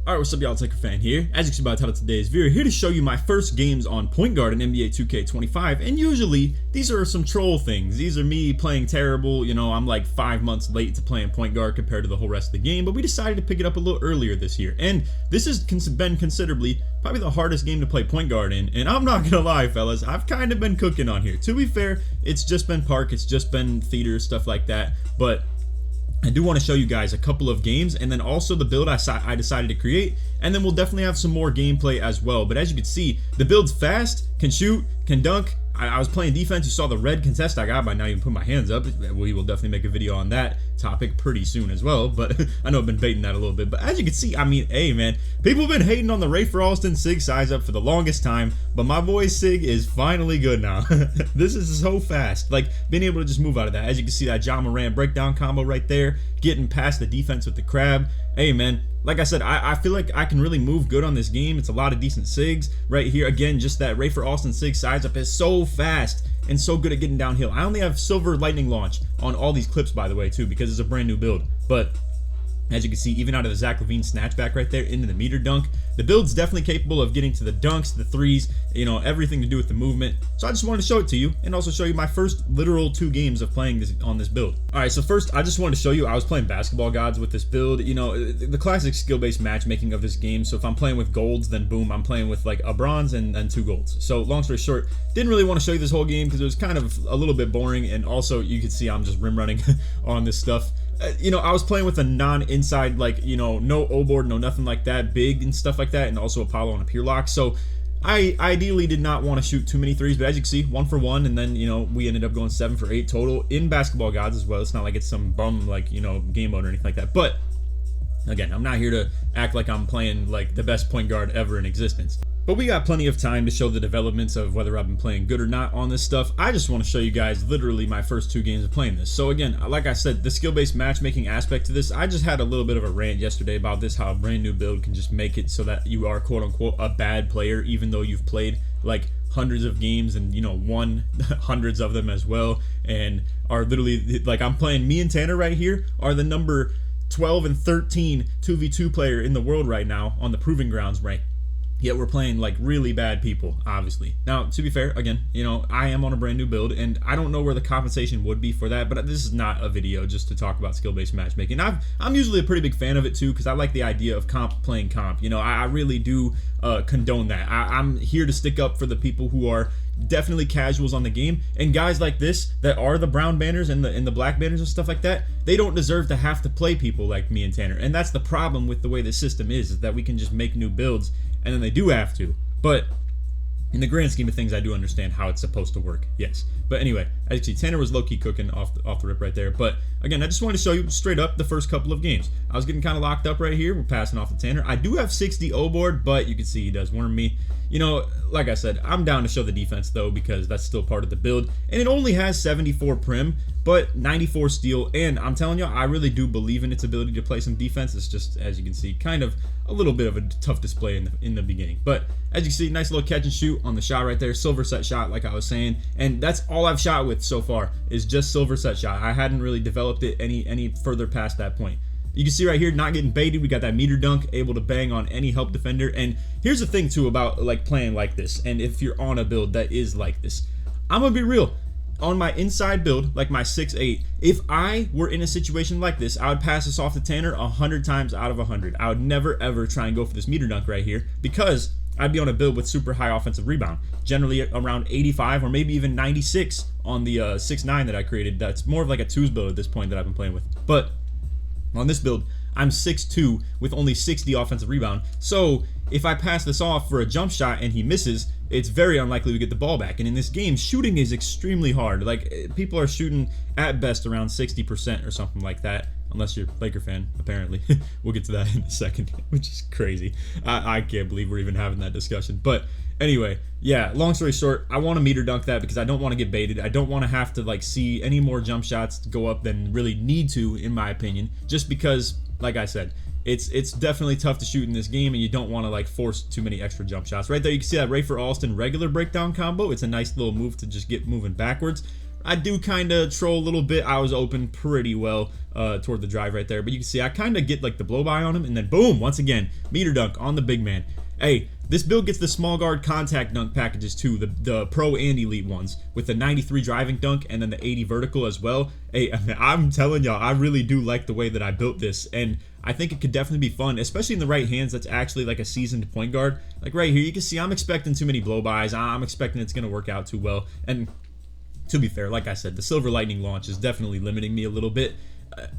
Alright, what's up y'all, LakerFan here. As you can see by the title of today's video, here to show you my first games on point guard in NBA 2K25, and usually, these are some troll things. These are me playing terrible, you know, I'm like 5 months late to playing point guard compared to the whole rest of the game, but we decided to pick it up a little earlier this year, and this has been considerably, probably the hardest game to play point guard in, and I'm not gonna lie, fellas, I've kind of been cooking on here. To be fair, it's just been park, it's just been theater, stuff like that, but I do want to show you guys a couple of games and then also the build I decided to create, and then we'll definitely have some more gameplay as well. But as you can see, the build's fast, can shoot, can dunk. I was playing defense. You saw the red contest I got by not even putting my hands up. We will definitely make a video on that topic pretty soon as well, but I know I've been baiting that a little bit. But as you can see, I mean, hey man, people have been hating on the Rafer Alston Sig size up for the longest time, but my boy Sig is finally good now. This is so fast, like being able to just move out of that. As you can see, that Ja Morant breakdown combo right there, getting past the defense with the crab. Hey man, like I said, I feel like I can really move good on this game. It's a lot of decent Sigs right here. Again, just that Rafer Alston Sig size up is so fast and so good at getting downhill. I only have silver lightning launch on all these clips, by the way, too, because it's a brand new build. But as you can see, even out of the Zach LaVine snatchback right there into the meter dunk, the build's definitely capable of getting to the dunks, the threes, you know, everything to do with the movement. So I just wanted to show it to you and also show you my first literal 2 games of playing this on this build. All right, so first I just wanted to show you I was playing basketball gods with this build. You know, the classic skill-based matchmaking of this game. So if I'm playing with golds, then boom, I'm playing with like a bronze and 2 golds. So long story short, didn't really want to show you this whole game because it was kind of a little bit boring, and also you can see I'm just rim running on this stuff. You know, I was playing with a non-inside, like, you know, no O-board, no nothing like that, big and stuff like that, and also Apollo and a pure lock. So I ideally did not want to shoot too many threes, but as you can see, 1 for 1, and then, you know, we ended up going 7 for 8 total in basketball gods as well. It's not like it's some bum, like, you know, game mode or anything like that. But again, I'm not here to act like I'm playing like the best point guard ever in existence. But we got plenty of time to show the developments of whether I've been playing good or not on this stuff. I just want to show you guys literally my first 2 games of playing this. So again, like I said, the skill-based matchmaking aspect to this, I just had a little bit of a rant yesterday about this, how a brand new build can just make it so that you are quote-unquote a bad player, even though you've played like hundreds of games and, you know, won hundreds of them as well, and are literally, like, I'm playing, me and Tanner right here are the number 12 and 13 2v2 player in the world right now on the Proving Grounds rank. Yet we're playing like really bad people, obviously. Now, to be fair, again, you know, I am on a brand new build, and I don't know where the compensation would be for that, but this is not a video just to talk about skill-based matchmaking. I'm usually a pretty big fan of it too, because I like the idea of playing comp. You know, I really do condone that. I'm here to stick up for the people who are definitely casuals on the game, and guys like this that are the brown banners and the black banners and stuff like that, they don't deserve to have to play people like me and Tanner. And that's the problem with the way the system is that we can just make new builds and then they do have to. But in the grand scheme of things, I do understand how it's supposed to work, yes. But anyway, as you see, Tanner was low-key cooking off the rip right there. But again, I just wanted to show you straight up the first couple of games. I was getting kind of locked up right here. We're passing off to Tanner. I do have 60 O-board, but you can see he does worm me. You know, like I said, I'm down to show the defense though, because that's still part of the build. And it only has 74 prim, but 94 steal. And I'm telling you, I really do believe in its ability to play some defense. It's just, as you can see, kind of a little bit of a tough display in the beginning. But as you can see, nice little catch and shoot on the shot right there. Silver set shot, like I was saying. And that's all I've shot with so far, is just silver set shot. I hadn't really developed it any further past that point. You can see right here, not getting baited. We got that meter dunk, able to bang on any help defender. And here's the thing too about like playing like this, and if you're on a build that is like this, I'm gonna be real. On my inside build, like my 6'8", if I were in a situation like this, I would pass this off to Tanner 100 times out of 100. I would never ever try and go for this meter dunk right here, because I'd be on a build with super high offensive rebound, generally around 85 or maybe even 96 on the 6'9" that I created. That's more of like a twos build at this point that I've been playing with. But on this build, I'm 6'2" with only 60 offensive rebound. So if I pass this off for a jump shot and he misses, it's very unlikely we get the ball back. And in this game, shooting is extremely hard. Like, people are shooting at best around 60% or something like that, unless you're a Laker fan, apparently. We'll get to that in a second, which is crazy. I can't believe we're even having that discussion. But anyway, yeah, long story short, I want to meter dunk that because I don't want to get baited. I don't want to have to like see any more jump shots go up than really need to, in my opinion, just because, like I said, it's definitely tough to shoot in this game, and you don't want to like force too many extra jump shots. Right there, you can see that Rafer Alston regular breakdown combo. It's a nice little move to just get moving backwards. I do kind of troll a little bit. I was open pretty well toward the drive right there, but you can see I kind of get like the blow by on him, and then boom, once again, meter dunk on the big man. Hey, this build gets the small guard contact dunk packages too, the pro and elite ones, with the 93 driving dunk and then the 80 vertical as well. Hey, I'm telling y'all, I really do like the way that I built this, and I think it could definitely be fun, especially in the right hands. That's actually like a seasoned point guard. Like right here, you can see I'm expecting too many blow-bys. I'm expecting it's going to work out too well. And to be fair, like I said, the Silver Lightning launch is definitely limiting me a little bit.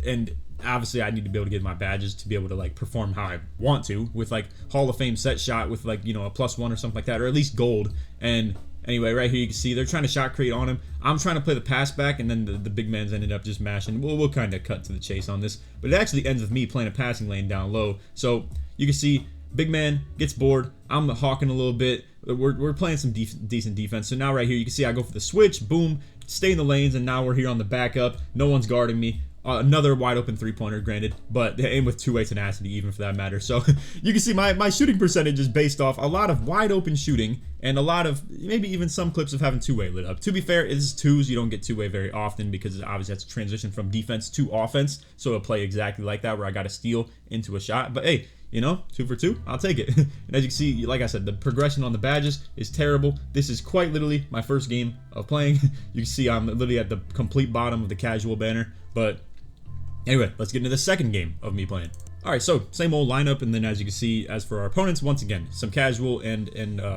And obviously I need to be able to get my badges to be able to like perform how I want to, with like Hall of Fame set shot with like, you know, a +1 or something like that, or at least gold. And anyway, right here you can see they're trying to shot create on him. I'm trying to play the pass back, and then the big man's ended up just mashing. We'll kind of cut to the chase on this, but it actually ends with me playing a passing lane down low. So you can see big man gets bored. I'm hawking a little bit. We're playing some decent defense. So now right here you can see I go for the switch, boom, stay in the lanes, and now we're here on the backup. No one's guarding me. Another wide open 3-pointer, granted, but they aim with two-way tenacity, even for that matter. So you can see my shooting percentage is based off a lot of wide open shooting and a lot of maybe even some clips of having two-way lit up. To be fair, it is twos. You don't get two-way very often because it obviously has to transition from defense to offense. So it'll play exactly like that, where I got to steal into a shot. But hey, you know, 2 for 2, I'll take it. And as you can see, like I said, the progression on the badges is terrible. This is quite literally my first game of playing. You can see I'm literally at the complete bottom of the casual banner. But anyway, let's get into the second game of me playing. Alright, so same old lineup, and then as you can see, as for our opponents, once again, some casual and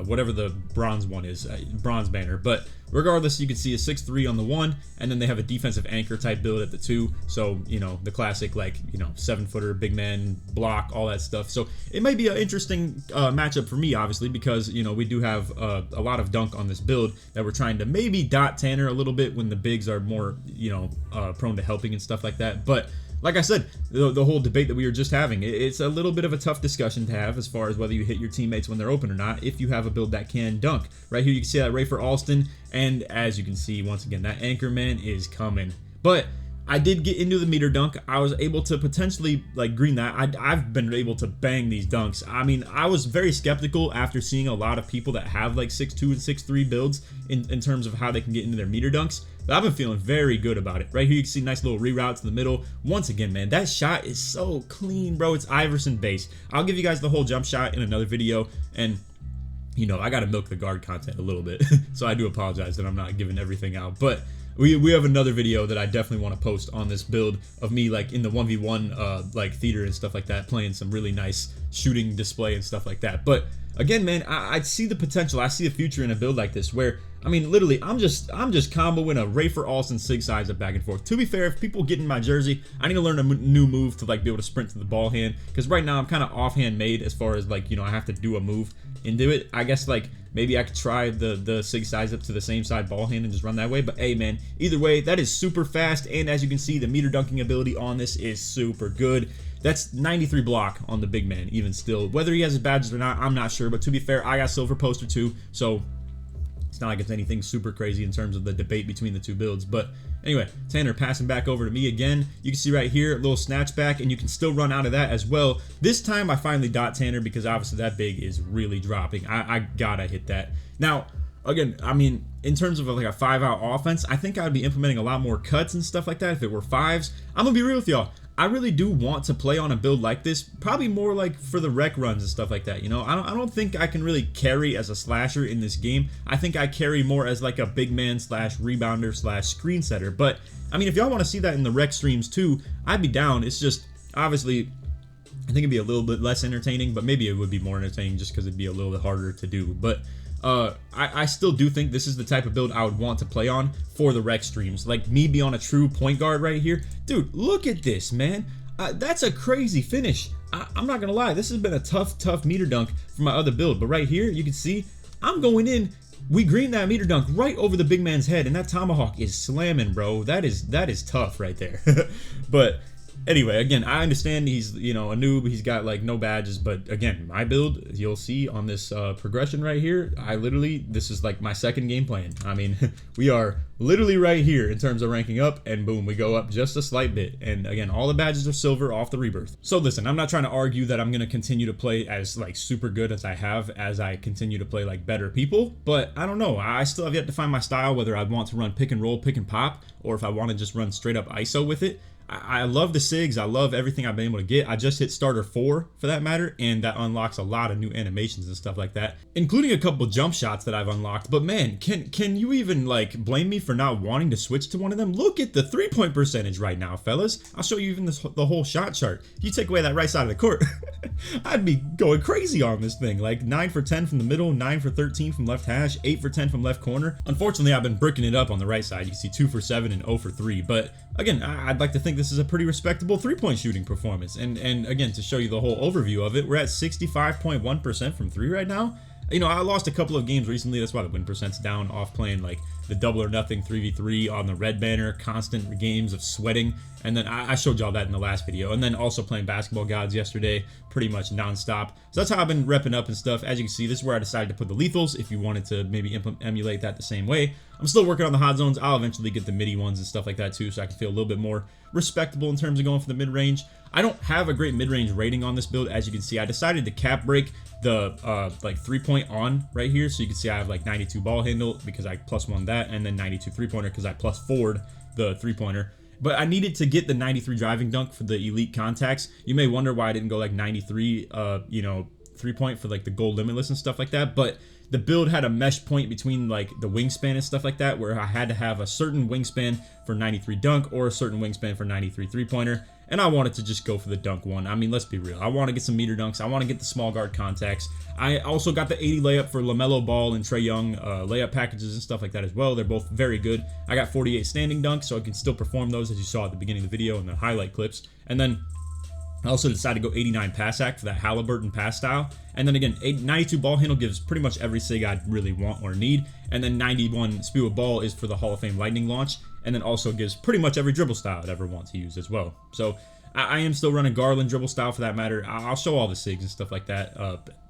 whatever the bronze one is, bronze banner. But regardless, you can see a 6'3" on the 1, and then they have a defensive anchor type build at the 2. So, you know, the classic, like, you know, 7-footer, big man, block, all that stuff. So it might be an interesting matchup for me, obviously, because, you know, we do have a lot of dunk on this build that we're trying to maybe dot Tanner a little bit when the bigs are more, you know, prone to helping and stuff like that. But like I said, the whole debate that we were just having, it's a little bit of a tough discussion to have as far as whether you hit your teammates when they're open or not, if you have a build that can dunk. Right here you can see that Rafer Alston, and as you can see, once again, that anchor man is coming. But I did get into the meter dunk. I was able to potentially like green that. I've been able to bang these dunks. I mean, I was very skeptical after seeing a lot of people that have like 6'2" and 6'3" builds in terms of how they can get into their meter dunks. But I've been feeling very good about it. Right here you can see nice little reroute to the middle. Once again, man, that shot is so clean, bro. It's Iverson base. I'll give you guys the whole jump shot in another video, and you know, I gotta milk the guard content a little bit. So I do apologize that I'm not giving everything out, but we have another video that I definitely want to post on this build of me like in the 1v1 like theater and stuff like that, playing some really nice shooting display and stuff like that. But again, man, I see the potential. I see a future in a build like this where, I mean, literally, I'm just comboing a Rafer Alston sig sides up back and forth. To be fair, if people get in my jersey, I need to learn a new move to like be able to sprint to the ball hand, because right now I'm kind of offhand made as far as like, you know, I have to do a move into it. I guess like maybe I could try the sig sides up to the same side ball hand and just run that way. But hey, man, either way, that is super fast, and as you can see, the meter dunking ability on this is super good. That's 93 block on the big man, even still. Whether he has his badges or not, I'm not sure. But to be fair, I got silver poster too, so it's not like it's anything super crazy in terms of the debate between the two builds. But anyway, Tanner passing back over to me again. You can see right here, a little snatch back, and you can still run out of that as well. This time I finally dot Tanner because obviously that big is really dropping. I gotta hit that. Now, again, I mean, in terms of like a 5-out offense, I think I'd be implementing a lot more cuts and stuff like that if it were 5s. I'm gonna be real with y'all. I really do want to play on a build like this, probably more like for the rec runs and stuff like that. You know, I don't think I can really carry as a slasher in this game. I think I carry more as like a big man slash rebounder slash screen setter. But I mean, if y'all want to see that in the rec streams too, I'd be down. It's just obviously I think it'd be a little bit less entertaining, but maybe it would be more entertaining just because it'd be a little bit harder to do. But I still do think this is the type of build I would want to play on for the rec streams. Like me be on a true point guard right here. Dude, look at this, man. That's a crazy finish. I'm not gonna lie, this has been a tough meter dunk for my other build. But right here, you can see I'm going in. We green that meter dunk right over the big man's head, and that tomahawk is slamming, bro. That is tough right there. But Anyway, again, I understand he's, you know, a noob. He's got like no badges, but again, my build, you'll see on this progression right here, this is like my second game plan. I mean, we are literally right here in terms of ranking up, and boom, we go up just a slight bit. And again, all the badges are silver off the rebirth. So listen, I'm not trying to argue that I'm going to continue to play as like super good as I have as I continue to play like better people, but I don't know. I still have yet to find my style, whether I want to run pick and roll, pick and pop, or if I want to just run straight up ISO with it. I love the SIGs. I love everything I've been able to get. I just hit starter 4 for that matter, and that unlocks a lot of new animations and stuff like that, including a couple jump shots that I've unlocked. But man, can you even like blame me for not wanting to switch to one of them? Look at the 3-point percentage right now, fellas. I'll show you even the whole shot chart. If you take away that right side of the court, I'd be going crazy on this thing. Like 9 for 10 from the middle, 9 for 13 from left hash, 8 for 10 from left corner. Unfortunately, I've been bricking it up on the right side. You can see 2 for 7 and 0 for 3. But again, I'd like to think this is a pretty respectable 3-point shooting performance. And again, to show you the whole overview of it, we're at 65.1% from 3 right now. You know, I lost a couple of games recently. That's why the win percent's down off playing like the double or nothing 3v3 on the red banner, constant games of sweating. And then I showed y'all that in the last video. And then also playing basketball gods yesterday, pretty much nonstop. So that's how I've been repping up and stuff. As you can see, this is where I decided to put the lethals. If you wanted to maybe emulate that the same way. I'm still working on the hot zones. I'll eventually get the midi ones and stuff like that too, so I can feel a little bit more respectable in terms of going for the mid-range. I don't have a great mid-range rating on this build. As you can see, I decided to cap break the like 3-point on right here, so you can see I have like 92 ball handle because I +1 that, and then 92 3-pointer because I +4'd the 3-pointer. But I needed to get the 93 driving dunk for the elite contacts. You may wonder why I didn't go like 93 you know, 3-point for like the gold limitless and stuff like that, but the build had a mesh point between like the wingspan and stuff like that, where I had to have a certain wingspan for 93 dunk or a certain wingspan for 93 3-pointer, and I wanted to just go for the dunk one. I mean, let's be real. I want to get some meter dunks. I want to get the small guard contacts. I also got the 80 layup for LaMelo Ball and Trae Young layup packages and stuff like that as well. They're both very good. I got 48 standing dunks, so I can still perform those as you saw at the beginning of the video in the highlight clips. And then I also decided to go 89 pass act for that Halliburton pass style. And then again, 92 ball handle gives pretty much every SIG I really want or need. And then 91 spew of ball is for the Hall of Fame lightning launch. And then also gives pretty much every dribble style I'd ever want to use as well. So I am still running Garland dribble style for that matter. I'll show all the SIGs and stuff like that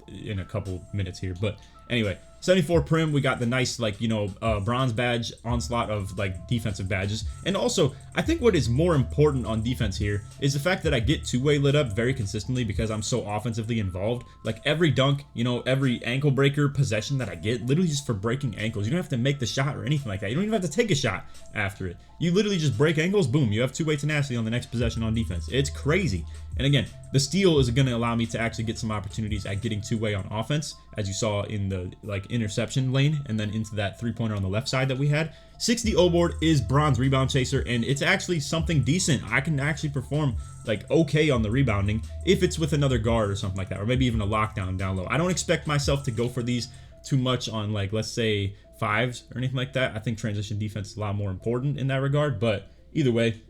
in a couple minutes here. But anyway, 74 prim, we got the nice, like, you know, bronze badge onslaught of like defensive badges. And also, I think what is more important on defense here is the fact that I get two-way lit up very consistently because I'm so offensively involved. Like every dunk, you know, every ankle breaker possession that I get, literally just for breaking ankles. You don't have to make the shot or anything like that. You don't even have to take a shot after it. You literally just break ankles, boom, you have two-way tenacity on the next possession on defense. It's crazy. And again, the steal is going to allow me to actually get some opportunities at getting two-way on offense, as you saw in the like interception lane and then into that 3-pointer on the left side that we had. 60 O-board is bronze rebound chaser, and it's actually something decent. I can actually perform like okay on the rebounding if it's with another guard or something like that, or maybe even a lockdown down low. I don't expect myself to go for these too much on like, let's say, 5s or anything like that. I think transition defense is a lot more important in that regard, but either way,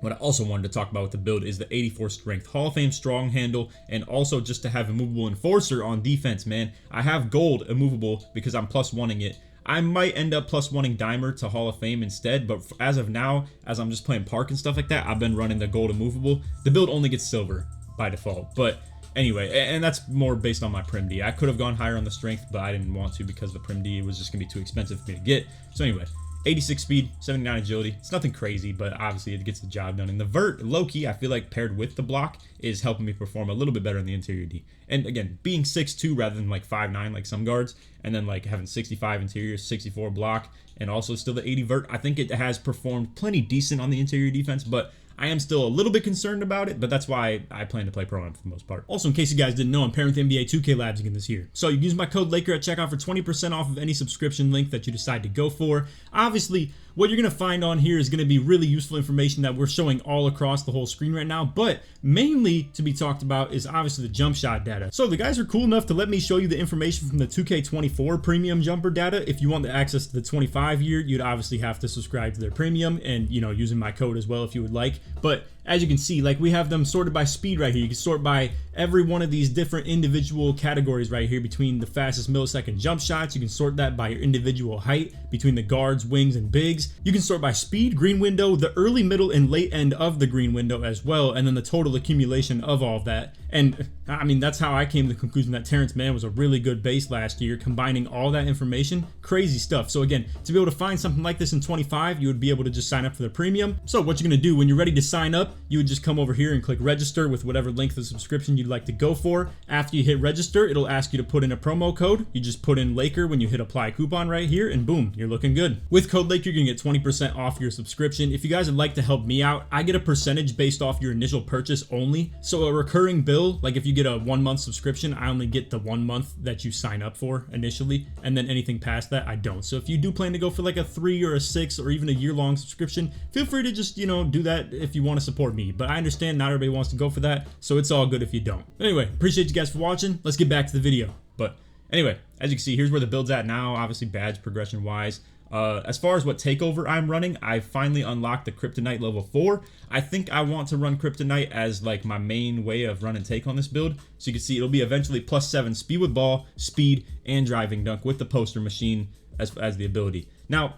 what I also wanted to talk about with the build is the 84 strength Hall of Fame strong handle, and also just to have immovable enforcer on defense, man. I have gold immovable because I'm +1ing it. I might end up +1ing Dimer to Hall of Fame instead, but as of now, as I'm just playing Park and stuff like that, I've been running the gold immovable. The build only gets silver by default, but anyway, and that's more based on my Prim D. I could have gone higher on the strength, but I didn't want to because the Prim D was just going to be too expensive for me to get. So anyway, 86 speed, 79 agility. It's nothing crazy, but obviously it gets the job done. And the vert, low-key, I feel like paired with the block is helping me perform a little bit better in the interior D. And again, being 6'2" rather than like 5'9" like some guards, and then like having 65 interior, 64 block, and also still the 80 vert, I think it has performed plenty decent on the interior defense, but I am still a little bit concerned about it, but that's why I plan to play pro on for the most part. Also, in case you guys didn't know, I'm pairing with NBA 2K Labs again this year. So you can use my code Laker at checkout for 20% off of any subscription link that you decide to go for. Obviously, what you're going to find on here is going to be really useful information that we're showing all across the whole screen right now, but mainly to be talked about is obviously the jump shot data. So the guys are cool enough to let me show you the information from the 2K24 premium jumper data. If you want the access to the 25 year, you'd obviously have to subscribe to their premium and, you know, using my code as well if you would like. But as you can see, like we have them sorted by speed right here. You can sort by every one of these different individual categories right here between the fastest millisecond jump shots. You can sort that by your individual height between the guards, wings, and bigs. You can sort by speed, green window, the early, middle, and late end of the green window as well, and then the total accumulation of all of that. And I mean, that's how I came to the conclusion that Terrence Mann was a really good base last year, combining all that information. Crazy stuff. So again, to be able to find something like this in 25, you would be able to just sign up for the premium. So what you're gonna do when you're ready to sign up, you would just come over here and click register with whatever length of subscription you'd like to go for. After you hit register, it'll ask you to put in a promo code. You just put in Laker when you hit apply coupon right here, and boom, you're looking good. With code Laker, you're gonna get 20% off your subscription. If you guys would like to help me out, I get a percentage based off your initial purchase only. So a recurring bill, like if you get a 1 month subscription, I only get the 1 month that you sign up for initially, and then anything past that, I don't. So if you do plan to go for like a 3 or a 6 or even a year-long subscription, feel free to just, you know, do that if you want to support me. But I understand not everybody wants to go for that, so it's all good if you don't. Anyway, appreciate you guys for watching. Let's get back to the video. But anyway, as you can see, here's where the build's at now, obviously badge progression wise. As far as what takeover I'm running, I finally unlocked the Kryptonite level 4. I think I want to run Kryptonite as like my main way of run and take on this build. So you can see it'll be eventually +7 speed with ball, speed, and driving dunk with the poster machine as the ability. Now,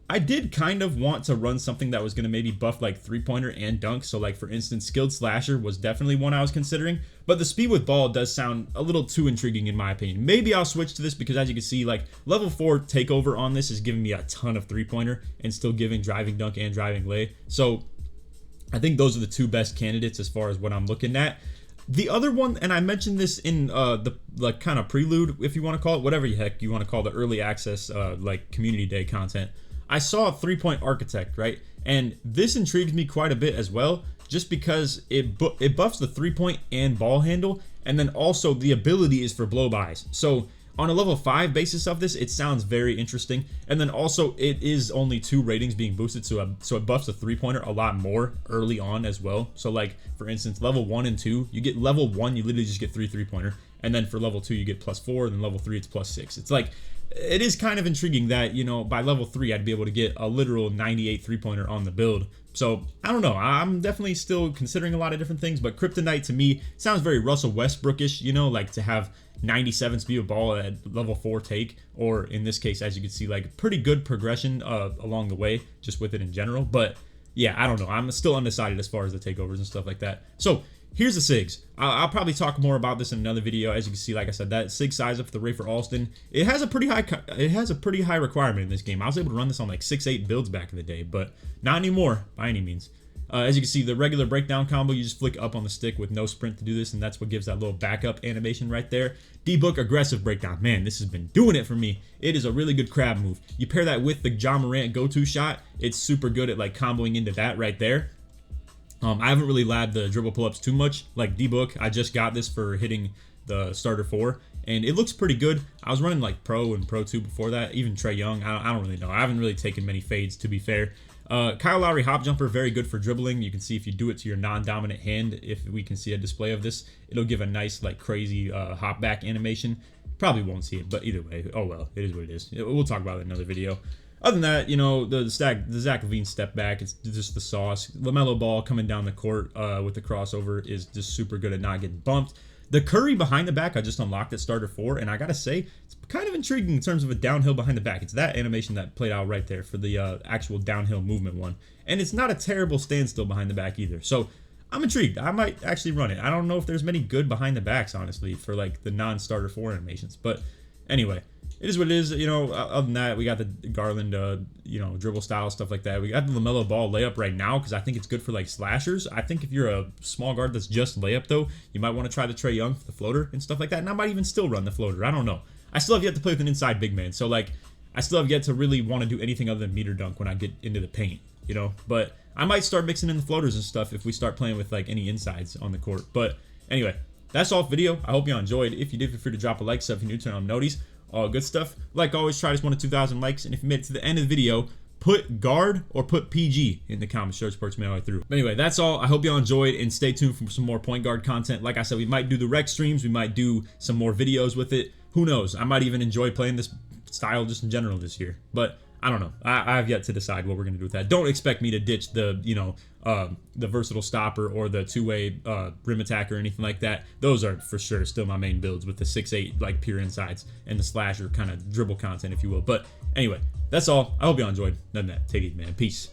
I did kind of want to run something that was going to maybe buff like 3-pointer and dunk. So like for instance, skilled slasher was definitely one I was considering, but the speed with ball does sound a little too intriguing in my opinion. Maybe I'll switch to this because as you can see, like level 4 takeover on this is giving me a ton of 3-pointer and still giving driving dunk and driving lay. So I think those are the two best candidates as far as what I'm looking at. The other one, and I mentioned this in the like kind of prelude, if you want to call it, whatever the heck you want to call the early access like community day content. I saw a 3-point architect, right? And this intrigues me quite a bit as well, just because it buffs the 3-point and ball handle, and then also the ability is for blow-bys. So on a level 5 basis of this, it sounds very interesting. And then also it is only 2 ratings being boosted, so it buffs the 3-pointer a lot more early on as well. So like for instance, level 1 and 2, you get level 1, you literally just get 3 3-pointer, and then for level 2 you get +4, and then level 3 it's +6. It's like, it is kind of intriguing that, you know, by level 3 I'd be able to get a literal 98 3-pointer on the build. So I don't know, I'm definitely still considering a lot of different things, but Kryptonite to me sounds very Russell Westbrookish, you know, like to have 97 speed of ball at level 4 take, or in this case, as you can see, like pretty good progression along the way just with it in general. But yeah, I don't know, I'm still undecided as far as the takeovers and stuff like that. So here's the SIGs. I'll probably talk more about this in another video. As you can see, like I said, that SIG size up for the Rafer Alston, it has a pretty high requirement in this game. I was able to run this on like 6-8 builds back in the day, but not anymore by any means. As you can see, the regular breakdown combo, you just flick up on the stick with no sprint to do this, and that's what gives that little backup animation right there. D-Book aggressive breakdown. Man, this has been doing it for me. It is a really good crab move. You pair that with the Ja Morant go-to shot, it's super good at like comboing into that right there. I haven't really labbed the dribble pull-ups too much. Like D-Book, I just got this for hitting the starter 4, and it looks pretty good. I was running like Pro and Pro 2 before that, even Trae Young. I don't really know. I haven't really taken many fades, to be fair. Kyle Lowry hop jumper, very good for dribbling. You can see if you do it to your non-dominant hand, if we can see a display of this, it'll give a nice like crazy hop back animation. Probably won't see it, but either way, oh well, it is what it is. We'll talk about it in another video. Other than that, you know, the Zach LaVine step back, it's just the sauce. LaMelo Ball coming down the court with the crossover is just super good at not getting bumped. The Curry behind the back, I just unlocked at starter 4, and I gotta say, it's kind of intriguing in terms of a downhill behind the back. It's that animation that played out right there for the actual downhill movement one. And it's not a terrible standstill behind the back either. So I'm intrigued. I might actually run it. I don't know if there's many good behind the backs, honestly, for like the non-starter 4 animations. But anyway, it is what it is. You know, other than that, we got the Garland, you know, dribble style, stuff like that. We got the LaMelo Ball layup right now because I think it's good for like slashers. I think if you're a small guard that's just layup though, you might want to try the Trae Young for the floater and stuff like that. And I might even still run the floater. I don't know. I still have yet to play with an inside big man. So like, I still have yet to really want to do anything other than meter dunk when I get into the paint, you know. But I might start mixing in the floaters and stuff if we start playing with like any insides on the court. But anyway, that's all for the video. I hope you all enjoyed. If you did, feel free to drop a like, sub if you're new, turn on noties. All good stuff. Like always, try this one to 2,000 likes. And if you made it to the end of the video, put guard or put PG in the comments. Search parts my way through. But anyway, that's all. I hope y'all enjoyed, and stay tuned for some more point guard content. Like I said, we might do the rec streams. We might do some more videos with it. Who knows? I might even enjoy playing this style just in general this year. But I don't know. I've yet to decide what we're gonna do with that. Don't expect me to ditch the, the versatile stopper or the two-way rim attack or anything like that. Those are for sure still my main builds with the 6'8" like pure insides and the slasher kind of dribble content, if you will. But anyway, that's all. I hope y'all enjoyed. None of that. Take it, man. Peace.